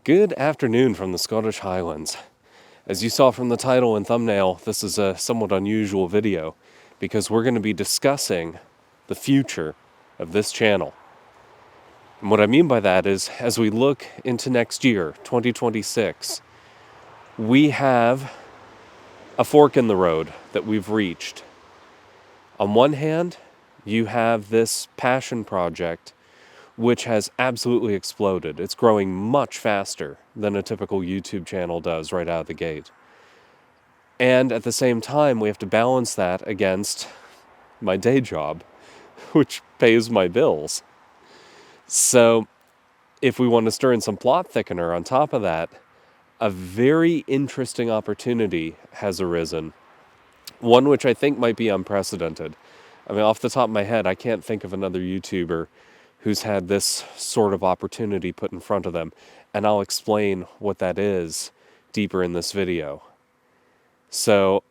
Good afternoon from the Scottish Highlands. As you saw from the title and thumbnail, this is a somewhat unusual video because we're going to be discussing the future of this channel. And what I mean by that is, as we look into next year, 2026, we have a fork in the road that we've reached. On one hand, you have this passion project which has absolutely exploded. It's growing much faster than a typical YouTube channel does right out of the gate. And at the same time, we have to balance that against my day job, which pays my bills. So if we want to stir in some plot thickener on top of that, a very interesting opportunity has arisen. One which I think might be unprecedented. I mean, off the top of my head, I can't think of another YouTuber who's had this sort of opportunity put in front of them, and I'll explain what that is deeper in this video. So,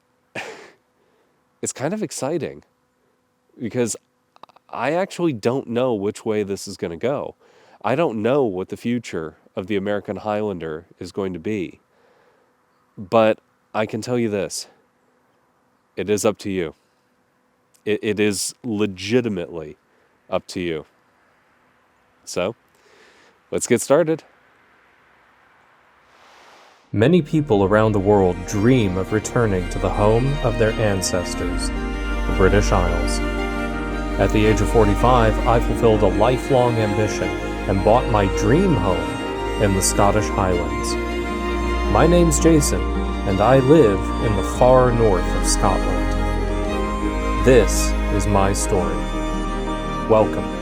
it's kind of exciting, because I actually don't know which way this is going to go. I don't know what the future of the American Highlander is going to be. But I can tell you this, it is up to you. It is legitimately up to you. So, let's get started. Many people around the world dream of returning to the home of their ancestors, the British Isles. At the age of 45, I fulfilled a lifelong ambition and bought my dream home in the Scottish Highlands. My name's Jason, and I live in the far north of Scotland. This is my story. Welcome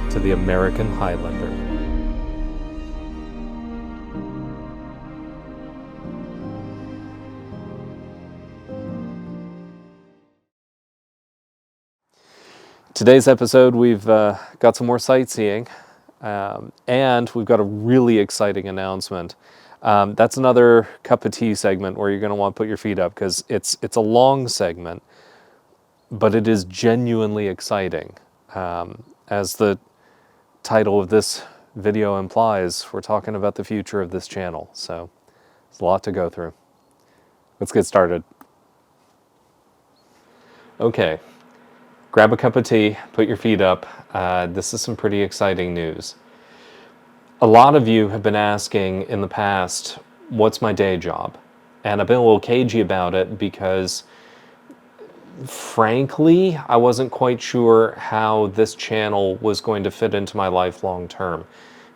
to the American Highlander. Today's episode, we've got some more sightseeing, and we've got a really exciting announcement. That's another cup of tea segment where you're going to want to put your feet up because it's a long segment, but it is genuinely exciting. As the title of this video implies, we're talking about the future of this channel, so there's a lot to go through. Let's get started. Okay. Grab a cup of tea, put your feet up. This is some pretty exciting news. A lot of you have been asking in the past, what's my day job? And I've been a little cagey about it because, frankly, I wasn't quite sure how this channel was going to fit into my life long term.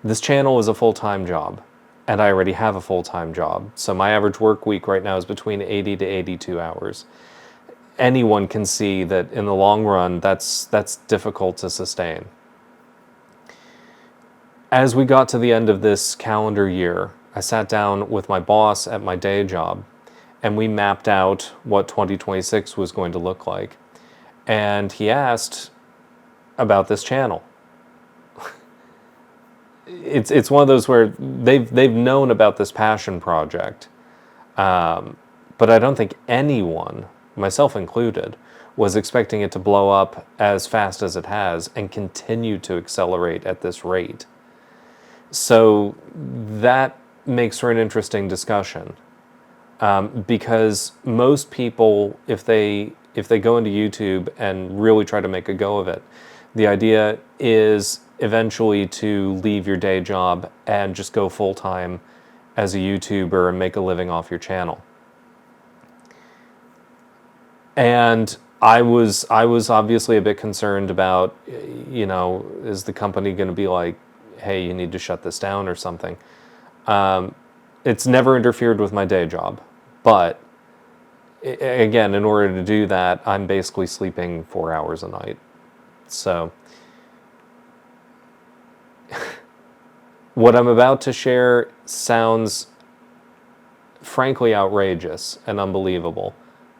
This channel is a full-time job, and I already have a full-time job. So my average work week right now is between 80 to 82 hours. Anyone can see that in the long run, that's difficult to sustain. As we got to the end of this calendar year, I sat down with my boss at my day job, and we mapped out what 2026 was going to look like. And he asked about this channel. It's one of those where they've known about this passion project, but I don't think anyone, myself included, was expecting it to blow up as fast as it has and continue to accelerate at this rate. So that makes for an interesting discussion, because most people, if they go into YouTube and really try to make a go of it, the idea is eventually to leave your day job and just go full-time as a YouTuber and make a living off your channel. And I was obviously a bit concerned about, is the company going to be like, hey, you need to shut this down or something. It's never interfered with my day job. But, again, in order to do that, I'm basically sleeping 4 hours a night. So, what I'm about to share sounds frankly outrageous and unbelievable,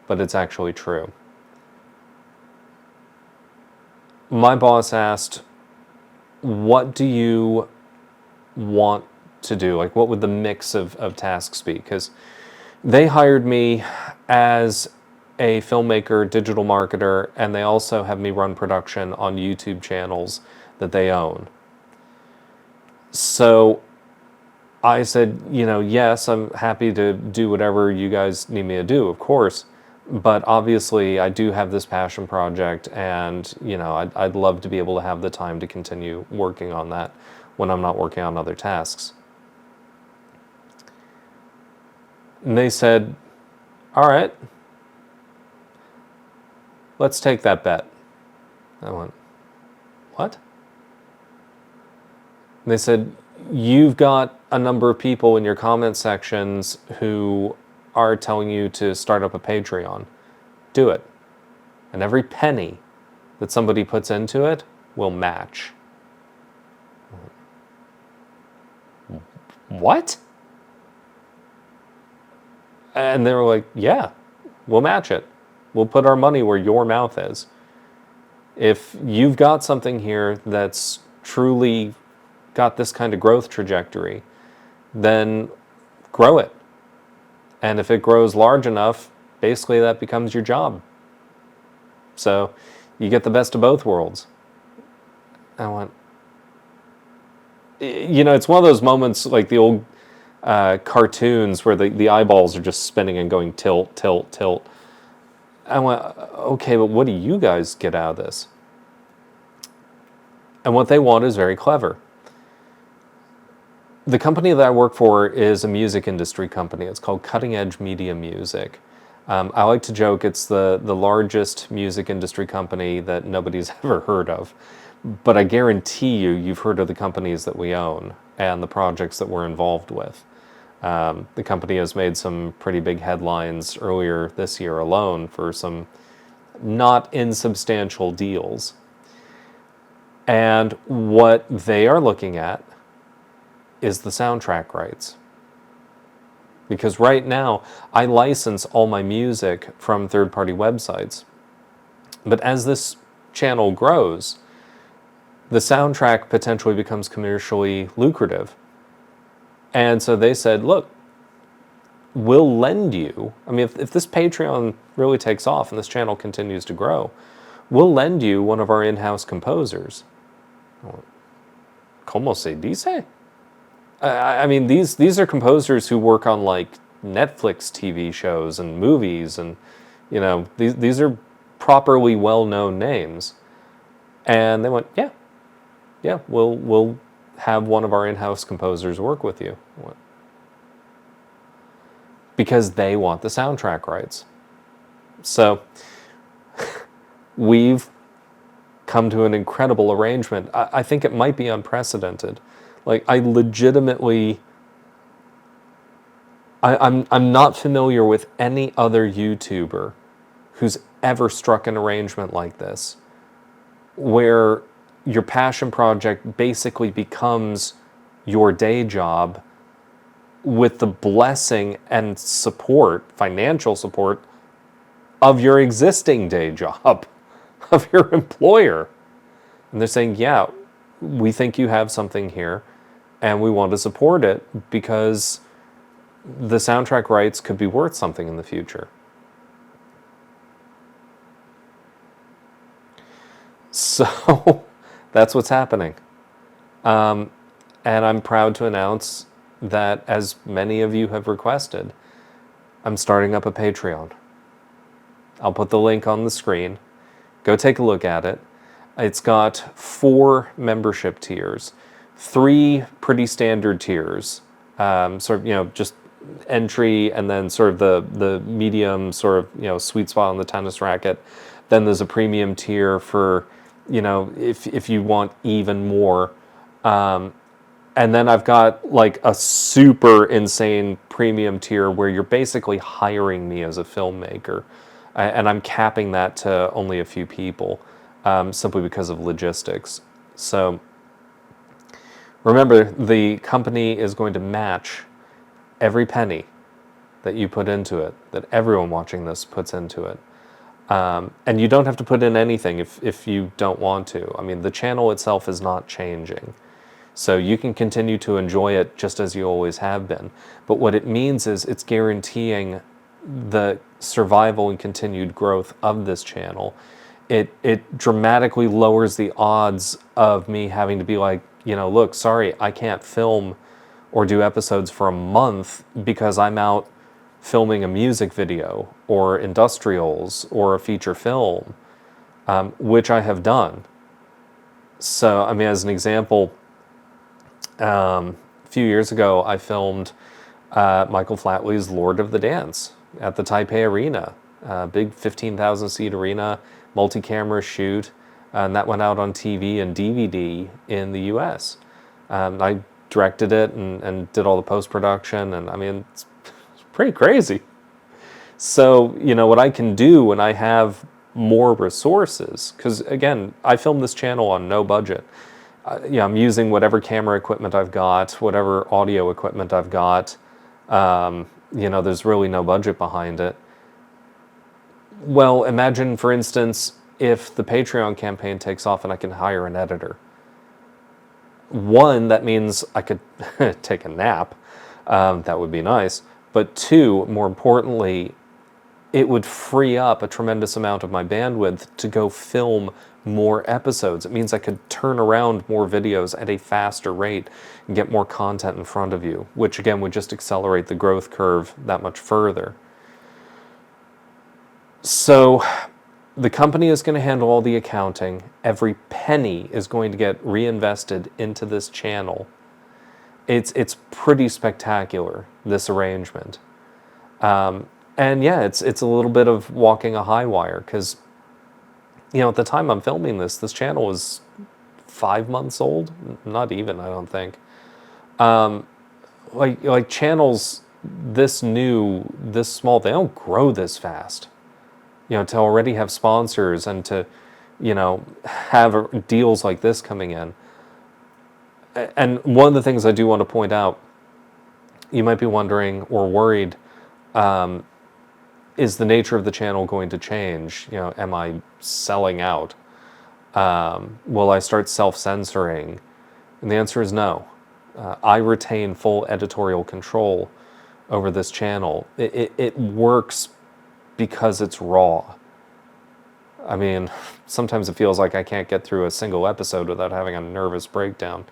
but it's actually true. My boss asked, what do you want to do? Like, what would the mix of tasks be? Because they hired me as a filmmaker, digital marketer, and they also have me run production on YouTube channels that they own. So I said, yes, I'm happy to do whatever you guys need me to do, of course. But obviously, I do have this passion project, and, I'd love to be able to have the time to continue working on that when I'm not working on other tasks. And they said, all right, let's take that bet. I went, what? And they said, you've got a number of people in your comment sections who are telling you to start up a Patreon. Do it. And every penny that somebody puts into it will match. What? And they were like, yeah, we'll match it. We'll put our money where your mouth is. If you've got something here that's truly got this kind of growth trajectory, then grow it. And if it grows large enough, basically that becomes your job. So you get the best of both worlds. I went, it's one of those moments like the old cartoons where the eyeballs are just spinning and going tilt, tilt, tilt. I went, okay, but what do you guys get out of this? And what they want is very clever. The company that I work for is a music industry company. It's called Cutting Edge Media Music. I like to joke it's the largest music industry company that nobody's ever heard of. But I guarantee you've heard of the companies that we own and the projects that we're involved with. The company has made some pretty big headlines earlier this year alone for some not insubstantial deals. And what they are looking at is the soundtrack rights. Because right now, I license all my music from third-party websites. But as this channel grows, the soundtrack potentially becomes commercially lucrative. And so they said, look, we'll lend you, if this Patreon really takes off and this channel continues to grow, we'll lend you one of our in-house composers. ¿Cómo se dice? These are composers who work on like Netflix TV shows and movies, and these are properly well-known names. And they went, yeah, we'll have one of our in-house composers work with you. Because they want the soundtrack rights. So we've come to an incredible arrangement. I think it might be unprecedented. Like, I legitimately, I'm not familiar with any other YouTuber who's ever struck an arrangement like this, where your passion project basically becomes your day job with the blessing and support, financial support, of your existing day job, of your employer. And they're saying, yeah, we think you have something here, and we want to support it because the soundtrack rights could be worth something in the future. So that's what's happening. And I'm proud to announce that, as many of you have requested, I'm starting up a Patreon. I'll put the link on the screen. Go take a look at it. It's got 4 membership tiers, 3 pretty standard tiers, just entry, and then sort of the medium sort of, sweet spot on the tennis racket. Then there's a premium tier for, if you want even more. And then I've got like a super insane premium tier where you're basically hiring me as a filmmaker. And I'm capping that to only a few people, simply because of logistics. So remember, the company is going to match every penny that you put into it, that everyone watching this puts into it. And you don't have to put in anything if you don't want to. The channel itself is not changing. So you can continue to enjoy it just as you always have been. But what it means is it's guaranteeing the survival and continued growth of this channel. It dramatically lowers the odds of me having to be like, look, sorry, I can't film or do episodes for a month because I'm out filming a music video or industrials or a feature film, which I have done. So, I mean, as an example, a few years ago, I filmed Michael Flatley's Lord of the Dance at the Taipei Arena, big 15,000 seat arena, multi-camera shoot, and that went out on TV and DVD in the US. I directed it and did all the post-production, and I mean, it's pretty crazy. So, you know, what I can do when I have more resources, because again, I filmed this channel on no budget. I'm using whatever camera equipment I've got, whatever audio equipment I've got. There's really no budget behind it. Well, imagine, for instance, if the Patreon campaign takes off and I can hire an editor. One, that means I could take a nap. That would be nice. But two, more importantly, it would free up a tremendous amount of my bandwidth to go film more episodes. It means I could turn around more videos at a faster rate and get more content in front of you, which again would just accelerate the growth curve that much further. So the company is going to handle all the accounting. Every penny is going to get reinvested into this channel. It's pretty spectacular, this arrangement. And yeah, it's a little bit of walking a high wire, because, at the time I'm filming this channel was 5 months old. Not even, I don't think. Like channels this new, this small, they don't grow this fast. To already have sponsors and to, have deals like this coming in. And one of the things I do want to point out, you might be wondering or worried, is the nature of the channel going to change? Am I selling out? Will I start self-censoring? And the answer is no. I retain full editorial control over this channel. It works because it's raw. I mean, sometimes it feels like I can't get through a single episode without having a nervous breakdown.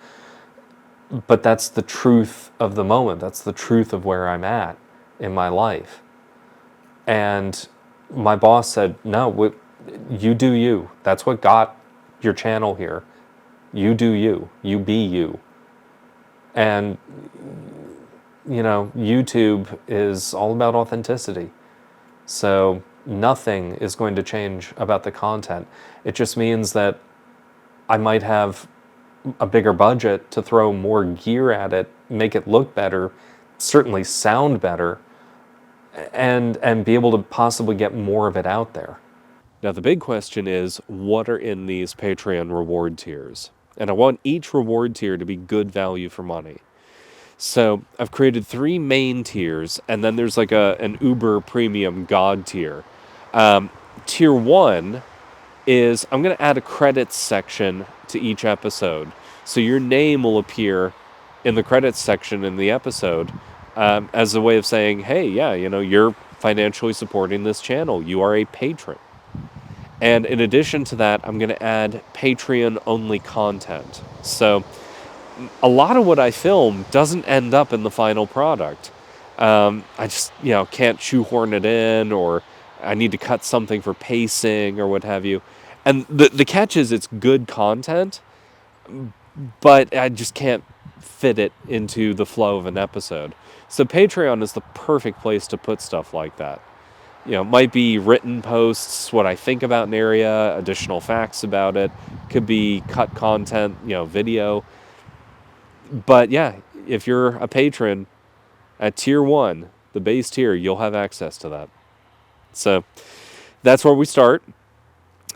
But that's the truth of the moment. That's the truth of where I'm at in my life. And my boss said, no, you do you. That's what got your channel here. You do you. You be you. And, YouTube is all about authenticity. So nothing is going to change about the content. It just means that I might have a bigger budget to throw more gear at it, make it look better, certainly sound better, and be able to possibly get more of it out there. Now the big question is, what are in these Patreon reward tiers? And I want each reward tier to be good value for money. So I've created 3 main tiers, and then there's like an Uber Premium God tier. Tier 1 is I'm going to add a credits section to each episode. So your name will appear in the credits section in the episode as a way of saying, hey, yeah, you're financially supporting this channel. You are a patron. And in addition to that, I'm going to add Patreon-only content. So a lot of what I film doesn't end up in the final product. I just, can't shoehorn it in, or I need to cut something for pacing or what have you. And the catch is it's good content, but I just can't fit it into the flow of an episode. So Patreon is the perfect place to put stuff like that. It might be written posts, what I think about an area, additional facts about it. Could be cut content, video. But yeah, if you're a patron at tier 1, the base tier, you'll have access to that. So that's where we start.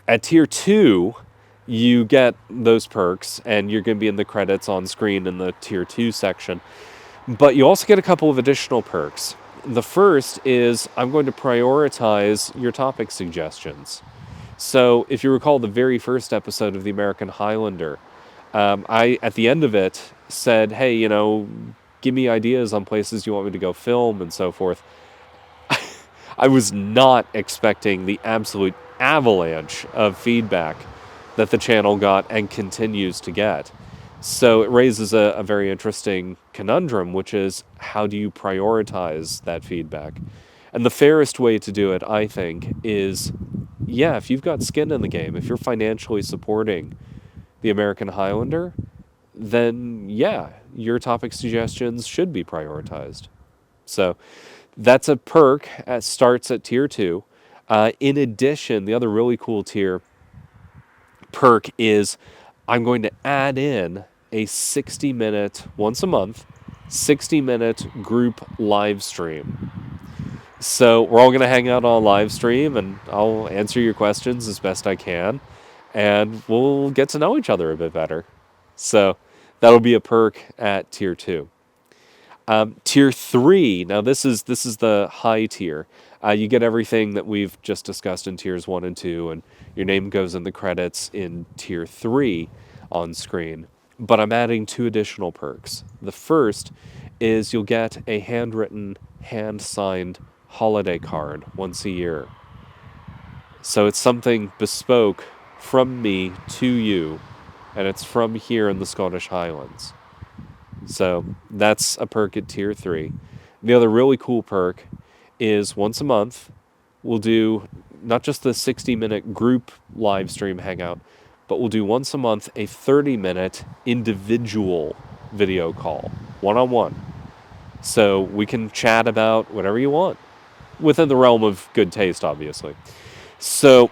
At tier 2, you get those perks, and you're going to be in the credits on screen in the tier 2 section. But you also get a couple of additional perks. The first is I'm going to prioritize your topic suggestions. So if you recall the very first episode of the American Highlander, I, at the end of it, said, hey, give me ideas on places you want me to go film and so forth. I was not expecting the absolute avalanche of feedback that the channel got and continues to get. So it raises a very interesting conundrum, which is how do you prioritize that feedback? And the fairest way to do it, I think, is yeah, if you've got skin in the game, if you're financially supporting the American Highlander, then yeah, your topic suggestions should be prioritized. So that's a perk. Starts at tier 2. In addition, the other really cool tier perk is I'm going to add in a 60-minute, once a month, 60-minute group live stream. So we're all going to hang out on live stream, and I'll answer your questions as best I can, and we'll get to know each other a bit better. So that'll be a perk at tier 2. Tier 3. Now this is the high tier. You get everything that we've just discussed in tiers 1 and 2, and your name goes in the credits in tier 3 on screen. But I'm adding 2 additional perks. The first is you'll get a handwritten, hand-signed holiday card once a year. So it's something bespoke from me to you, and it's from here in the Scottish Highlands. So that's a perk at tier 3. The other really cool perk is once a month, we'll do not just the 60-minute group live stream hangout, but we'll do once a month a 30-minute individual video call, one-on-one. So we can chat about whatever you want, within the realm of good taste, obviously. So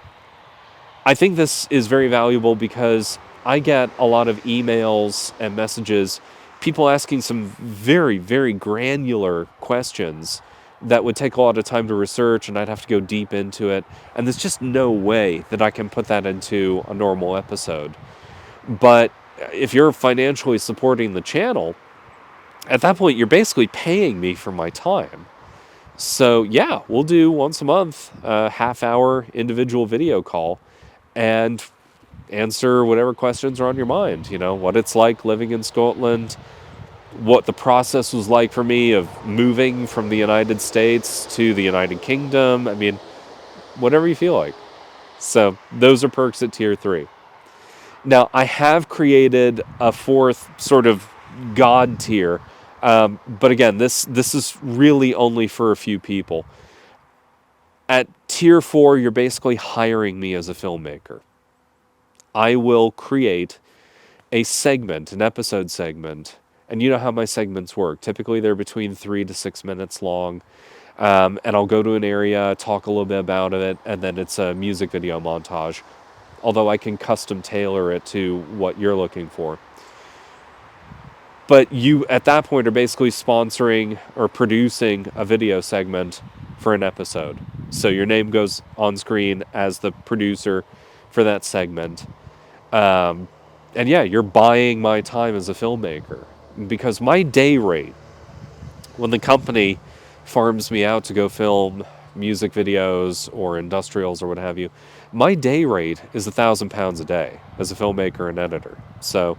I think this is very valuable because I get a lot of emails and messages, people asking some very, very granular questions that would take a lot of time to research, and I'd have to go deep into it. And there's just no way that I can put that into a normal episode. But if you're financially supporting the channel, at that point, you're basically paying me for my time. So yeah, we'll do once a month a half-hour individual video call and answer whatever questions are on your mind. You know, what it's like living in Scotland, what the process was like for me of moving from the United States to the United Kingdom. I mean, whatever you feel like. So those are perks at tier 3. Now, I have created a 4th sort of god tier. But again, this is really only for a few people. At tier 4, you're basically hiring me as a filmmaker. I will create a segment, an episode segment, and you know how my segments work. Typically, they're between 3 to 6 minutes long, and I'll go to an area, talk a little bit about it, and then it's a music video montage, although I can custom tailor it to what you're looking for. But you, at that point, are basically sponsoring or producing a video segment for an episode. So your name goes on screen as the producer for that segment. And yeah, you're buying my time as a filmmaker. Because my day rate, when the company farms me out to go film music videos or industrials or what have you, my day rate is £1,000 a day as a filmmaker and editor. So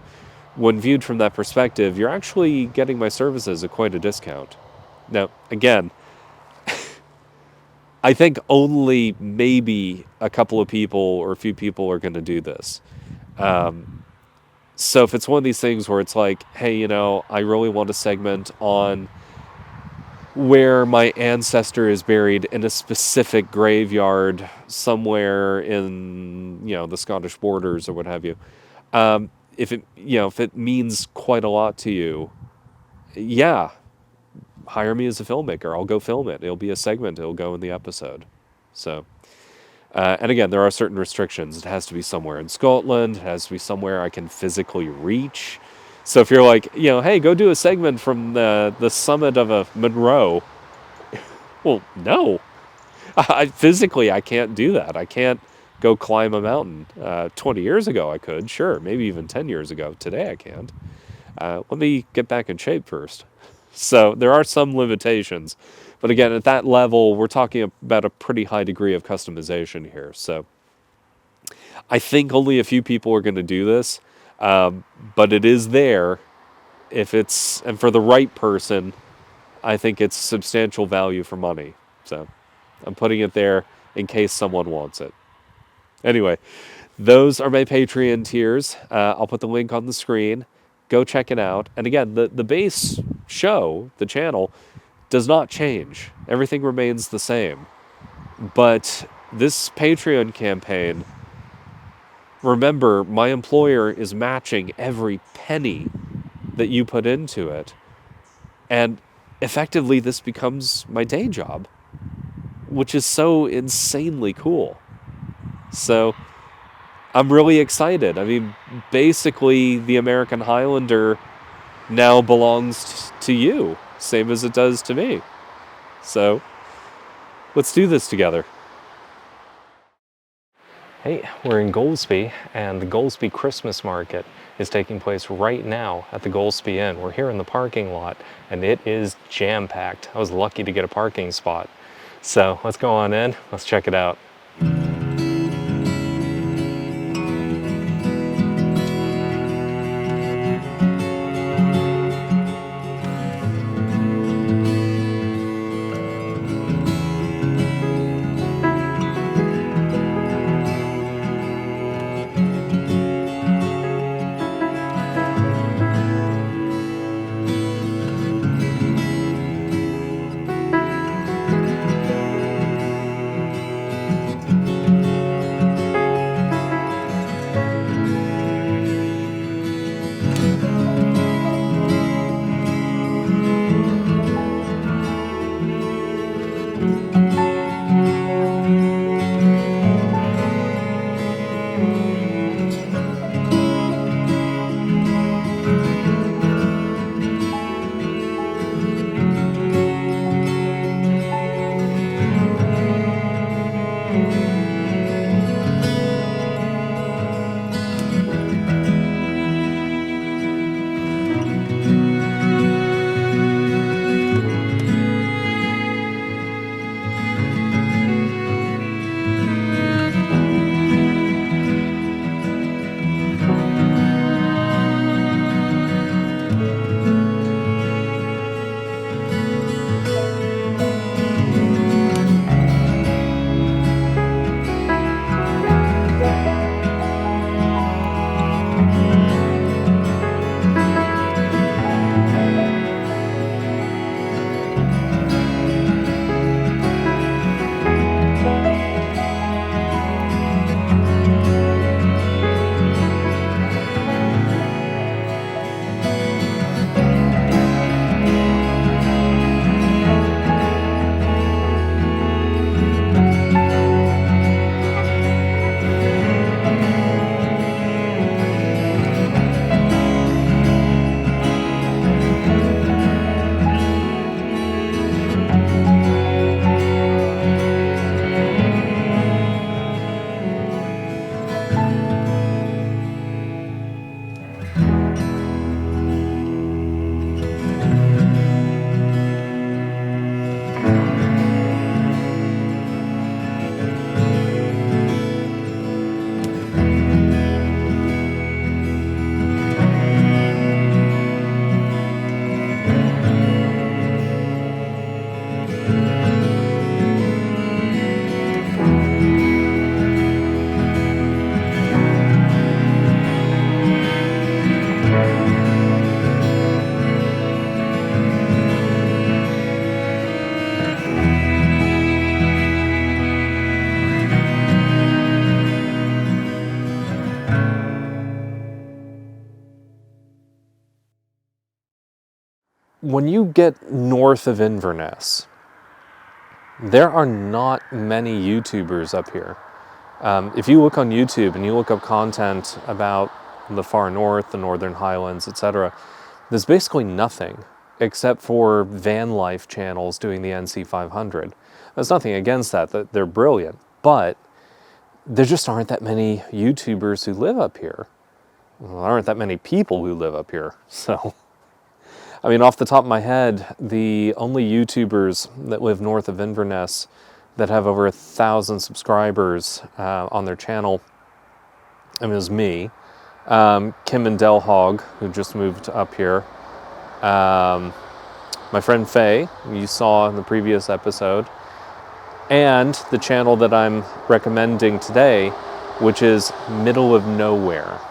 when viewed from that perspective, you're actually getting my services at quite a discount. Now, again, I think only maybe a couple of people or a few people are going to do this. So if it's one of these things where it's like, hey, you know, I really want a segment on where my ancestor is buried in a specific graveyard somewhere in, you know, the Scottish borders or what have you. If it means quite a lot to you, yeah, hire me as a filmmaker. I'll go film it. It'll be a segment. It'll go in the episode. So, and again, there are certain restrictions. It has to be somewhere in Scotland. It has to be somewhere I can physically reach. So if you're like, you know, hey, go do a segment from the summit of a Monroe. Well, no. Physically, I can't do that. I can't go climb a mountain. 20 years ago, I could, sure. Maybe even 10 years ago. Today, I can't. Let me get back in shape first. So there are some limitations. But again, at that level, we're talking about a pretty high degree of customization here. So I think only a few people are going to do this. But it is there. And for the right person, I think it's substantial value for money. So I'm putting it there in case someone wants it. Anyway, those are my Patreon tiers. I'll put the link on the screen. Go check it out. And again, the base show, the channel, does not change. Everything remains the same. But this Patreon campaign, remember, my employer is matching every penny that you put into it. And effectively, this becomes my day job, which is so insanely cool. So I'm really excited. I mean, basically, the American Highlander now belongs to you, same as it does to me. So let's do this together. Hey, we're in Golspie, and the Golspie Christmas Market is taking place right now at the Golspie Inn. We're here in the parking lot, and it is jam-packed. I was lucky to get a parking spot. So let's go on in, let's check it out. When you get north of Inverness, there are not many YouTubers up here. If you look on YouTube and you look up content about the far north, the Northern Highlands, etc., there's basically nothing except for van life channels doing the NC 500. There's nothing against that, they're brilliant, but there just aren't that many YouTubers who live up here. Well, there aren't that many people who live up here, so... I mean, off the top of my head, the only YouTubers that live north of Inverness that have over 1,000 subscribers on their channel, I mean, it was me, Kim and Del Hogg, who just moved up here, my friend Faye, you saw in the previous episode, and the channel that I'm recommending today, which is Middle of Nowhere.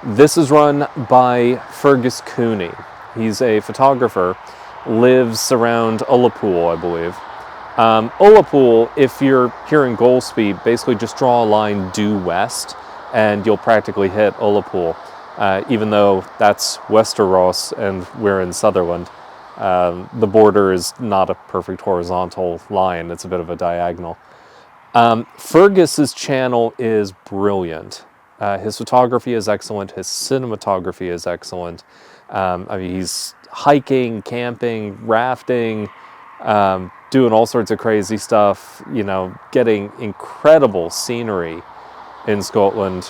This is run by Fergus Cooney. He's a photographer, lives around Ullapool, I believe. Ullapool, if you're here in Golspie, basically just draw a line due west and you'll practically hit Ullapool, even though that's Westeros and we're in Sutherland. The border is not a perfect horizontal line, it's a bit of a diagonal. Fergus's channel is brilliant. His photography is excellent, his cinematography is excellent. I mean, he's hiking, camping, rafting, doing all sorts of crazy stuff, you know, getting incredible scenery in Scotland.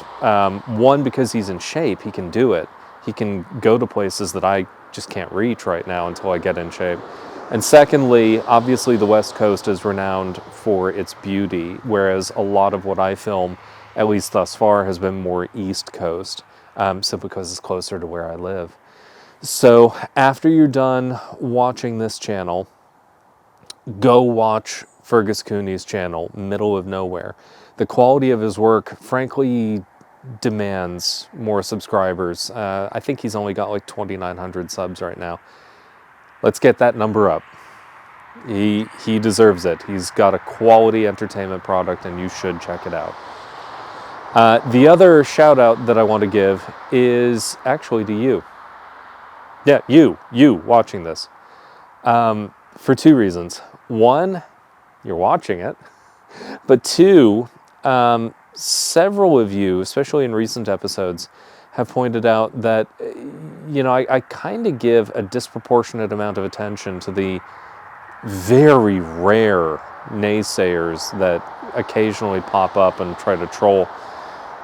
One, because he's in shape, he can do it. He can go to places that I just can't reach right now until I get in shape. And secondly, obviously the West Coast is renowned for its beauty, whereas a lot of what I film, at least thus far, has been more East Coast, simply because it's closer to where I live. So after you're done watching this channel, go watch Fergus Cooney's channel, Middle of Nowhere. The quality of his work, frankly, demands more subscribers. I think he's only got like 2,900 subs right now. Let's get that number up. He deserves it. He's got a quality entertainment product and you should check it out. The other shout out that I want to give is actually to you. Yeah, you watching this. For two reasons. One, you're watching it. But two, several of you, especially in recent episodes, have pointed out that, you know, I kind of give a disproportionate amount of attention to the very rare naysayers that occasionally pop up and try to troll,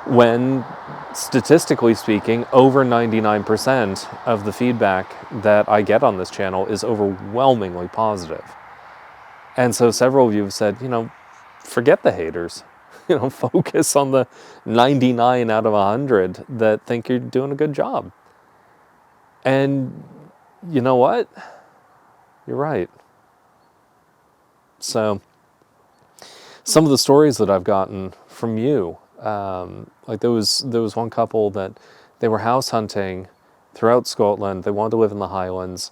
when, statistically speaking, over 99% of the feedback that I get on this channel is overwhelmingly positive. And so several of you have said, you know, forget the haters. You know, focus on the 99 out of 100 that think you're doing a good job. And you know what? You're right. So some of the stories that I've gotten from you, like there was one couple that they were house hunting throughout Scotland. They wanted to live in the Highlands,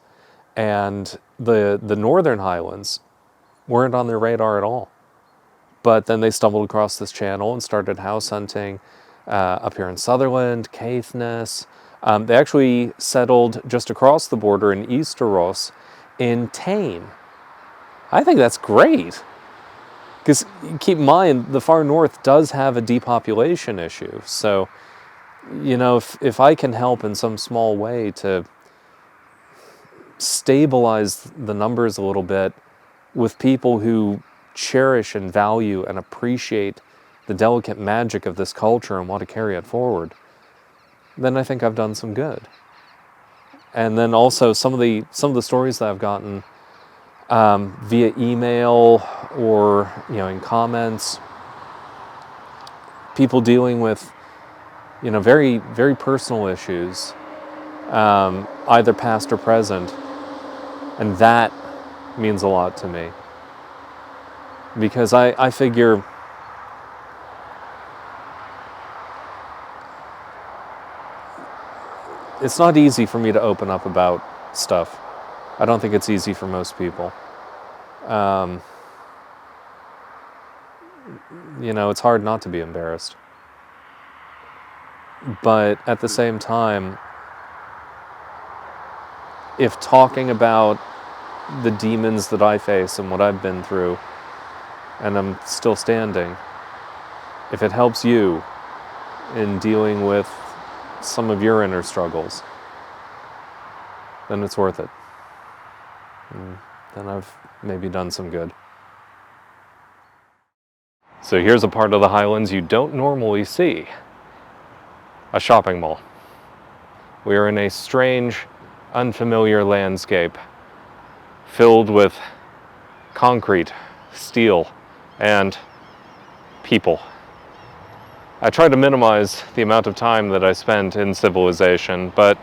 and the Northern Highlands weren't on their radar at all. But then they stumbled across this channel and started house hunting up here in Sutherland, Caithness. They actually settled just across the border in Easteros in Tain. I think that's great. Because keep in mind, the far north does have a depopulation issue. So, you know, if I can help in some small way to stabilize the numbers a little bit with people who cherish and value and appreciate the delicate magic of this culture and want to carry it forward, then I think I've done some good. And then also some of the stories that I've gotten via email or, you know, in comments, people dealing with, you know, very, very personal issues, either past or present, and that means a lot to me. Because I figure it's not easy for me to open up about stuff. I don't think it's easy for most people. You know, it's hard not to be embarrassed. But at the same time, if talking about the demons that I face and what I've been through, and I'm still standing, if it helps you in dealing with some of your inner struggles, then it's worth it. And then I've maybe done some good. So here's a part of the Highlands you don't normally see. A shopping mall. We are in a strange, unfamiliar landscape filled with concrete, steel, and people. I try to minimize the amount of time that I spent in civilization, but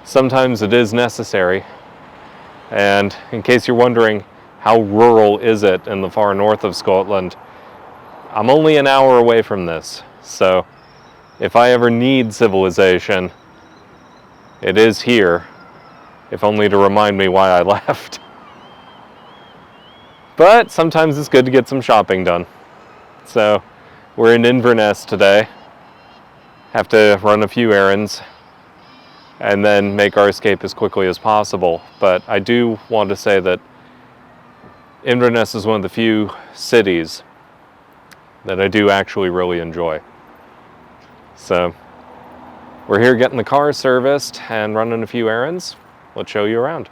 sometimes it is necessary. And in case you're wondering, how rural is it in the far north of Scotland? I'm only an hour away from this, so If I ever need civilization, it is here, if only to remind me why I left. But sometimes it's good to get some shopping done. So we're in Inverness today. Have to run a few errands and then make our escape as quickly as possible. But I do want to say that Inverness is one of the few cities that I do actually really enjoy. So we're here getting the car serviced and running a few errands. Let's show you around.